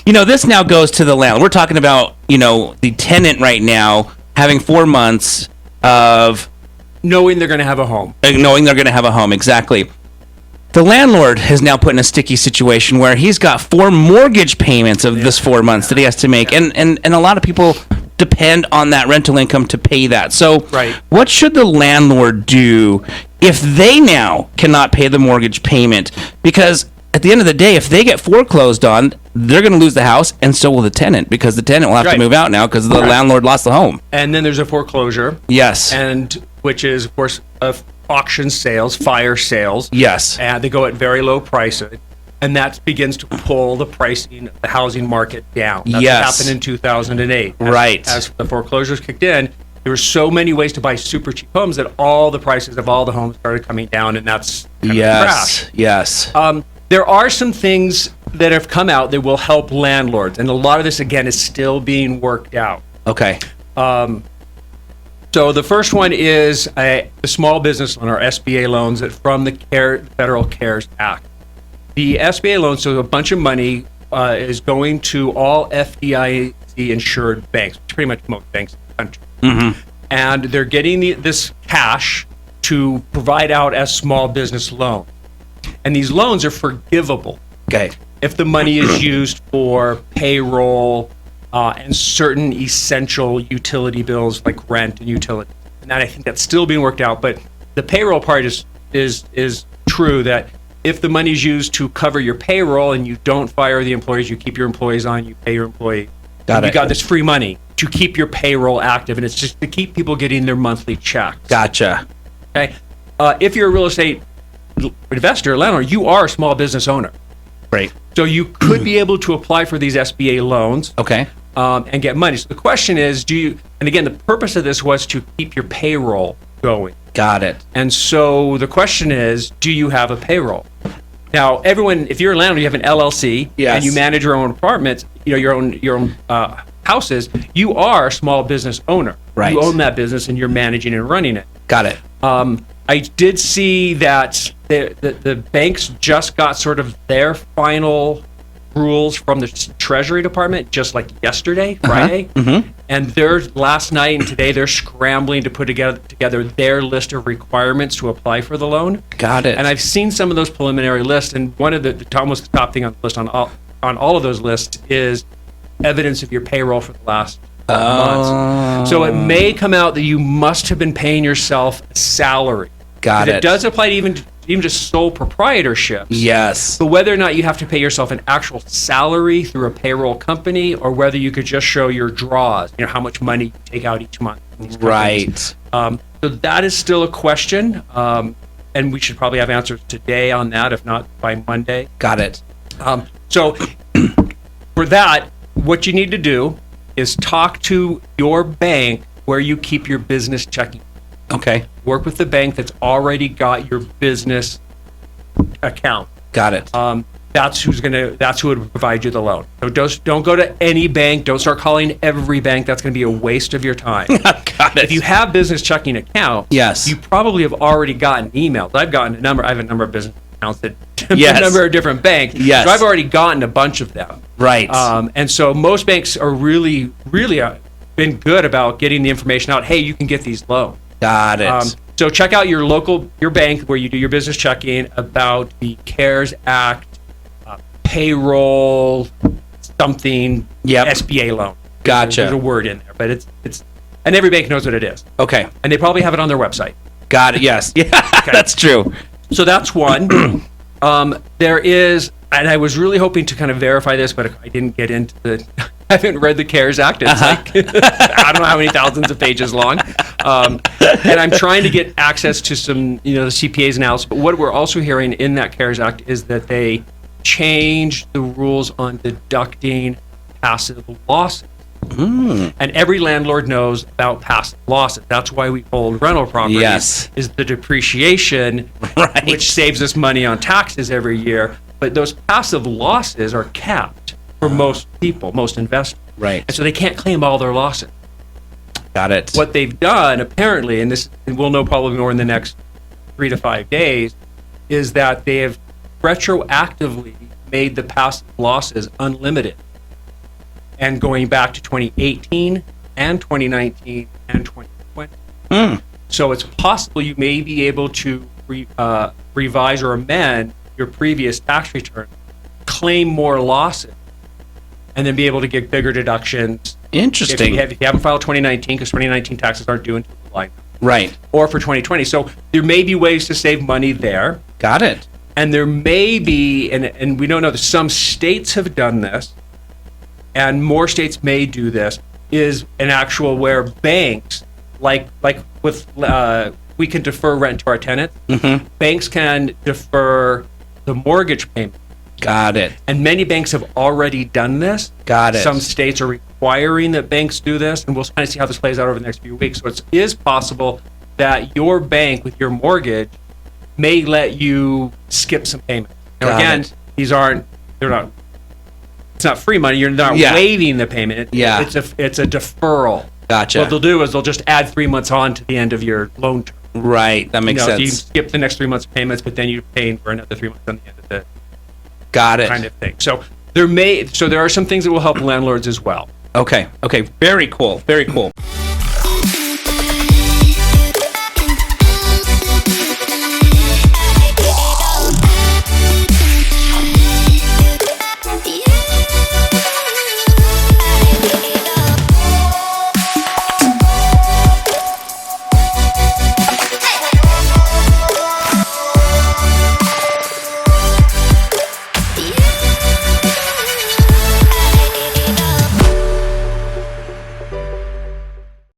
This now goes to the landlord. We're talking about, the tenant right now having 4 months of knowing they're going to have a home. Exactly. The landlord is now put in a sticky situation where he's got 4 mortgage payments of this 4 months that he has to make. And a lot of people depend on that rental income to pay that. So what should the landlord do if they now cannot pay the mortgage payment? Because at the end of the day, if they get foreclosed on, they're going to lose the house, and so will the tenant, because the tenant will have to move out now because the landlord lost the home. And then there's a foreclosure. Yes. And which is, of course, auction sales, fire sales. Yes. And they go at very low prices. And that begins to pull the pricing of the housing market down. That's what happened in 2008. As the foreclosures kicked in, there were so many ways to buy super cheap homes that all the prices of all the homes started coming down, and that's kind of a crash. Yes. There are some things that have come out that will help landlords, and a lot of this, again, is still being worked out. Okay. So the first one is the small business loan, or SBA loans, that from the Federal CARES Act. The SBA loan, so a bunch of money is going to all FDIC-insured banks, pretty much most banks in the country. Mm-hmm. And they're getting this cash to provide out as small business loans. And these loans are forgivable. Okay. If the money is used for payroll and certain essential utility bills like rent and utilities. And I think that's still being worked out. But the payroll part is true, that if the money is used to cover your payroll and you don't fire the employees, you keep your employees on, you pay your employee. You got this free money to keep your payroll active, and it's just to keep people getting their monthly checks. Gotcha. Okay. If you're a real estate investor, landlord, you are a small business owner. Right. So you could be able to apply for these SBA loans. Okay. And get money. So the question is, and again, the purpose of this was to keep your payroll going. Got it. And so the question is, do you have a payroll? Now, everyone, if you're a landlord, you have an LLC, and you manage your own apartments, your own houses, you are a small business owner. Right. You own that business and you're managing and running it. Got it. I did see that the banks just got sort of their final rules from the Treasury Department just like yesterday, Friday. Mm-hmm. And last night and today, they're scrambling to put together their list of requirements to apply for the loan. Got it. And I've seen some of those preliminary lists, and one of almost the top thing on the list on all of those lists is evidence of your payroll for the last months. So it may come out that you must have been paying yourself a salary. Got it. It does apply to even just sole proprietorships. Yes. But whether or not you have to pay yourself an actual salary through a payroll company, or whether you could just show your draws, how much money you take out each month. Right. So that is still a question, and we should probably have answers today on that, if not by Monday. Got it. So for that, what you need to do is talk to your bank where you keep your business checking. Okay. Work with the bank that's already got your business account. Got it. That's who would provide you the loan. So don't go to any bank. Don't start calling every bank. That's going to be a waste of your time. Got it. If you have business checking accounts, yes, you probably have already gotten emails. I have a number of business accounts that yes. a number of different banks. Yes. So I've already gotten a bunch of them. Right. And so most banks are really been good about getting the information out. Hey, you can get these loans. Got it. So check out your bank where you do your business checking about the CARES Act, payroll, something, SBA loan. Gotcha. There's a word in there, but it's and every bank knows what it is. Okay. And they probably have it on their website. Got it. Yes. Yeah, okay. That's true. So that's one. There is, and I was really hoping to kind of verify this, but I didn't get into I haven't read the CARES Act. It's like, I don't know how many thousands of pages long. And I'm trying to get access to some, the CPA's analysis. But what we're also hearing in that CARES Act is that they changed the rules on deducting passive losses. And every landlord knows about passive losses. That's why we hold rental properties. Yes. Is the depreciation, right, which saves us money on taxes every year. But those passive losses are capped for most people, most investors. Right. And so they can't claim all their losses. Got it. What they've done, apparently, and we'll know probably more in the next 3 to 5 days, is that they have retroactively made the passive losses unlimited. and going back to 2018 and 2019 and 2020. So it's possible you may be able to revise or amend your previous tax return, claim more losses, and then be able to get bigger deductions. Interesting. If you haven't filed 2019, because 2019 taxes aren't due until July. Right. Or for 2020. So there may be ways to save money there. Got it. And there may be, and we don't know, some states have done this, and more states may do this, is an actual where banks, like with, we can defer rent to our tenants. Banks can defer the mortgage payment. Got it. And many banks have already done this. Got it. Some states are requiring that banks do this, and we'll kind of see how this plays out over the next few weeks. So it is possible that your bank with your mortgage may let you skip some payments. Now, Got again, it. it's not free money. You're not waiving the payment. It's a deferral. Gotcha. What they'll do is they'll just add 3 months on to the end of your loan term. Right. That makes sense. You skip the next 3 months of payments, but then you're paying for another 3 months on the end of the Got it. kind of thing. So there are some things that will help landlords as well. Okay. Very cool.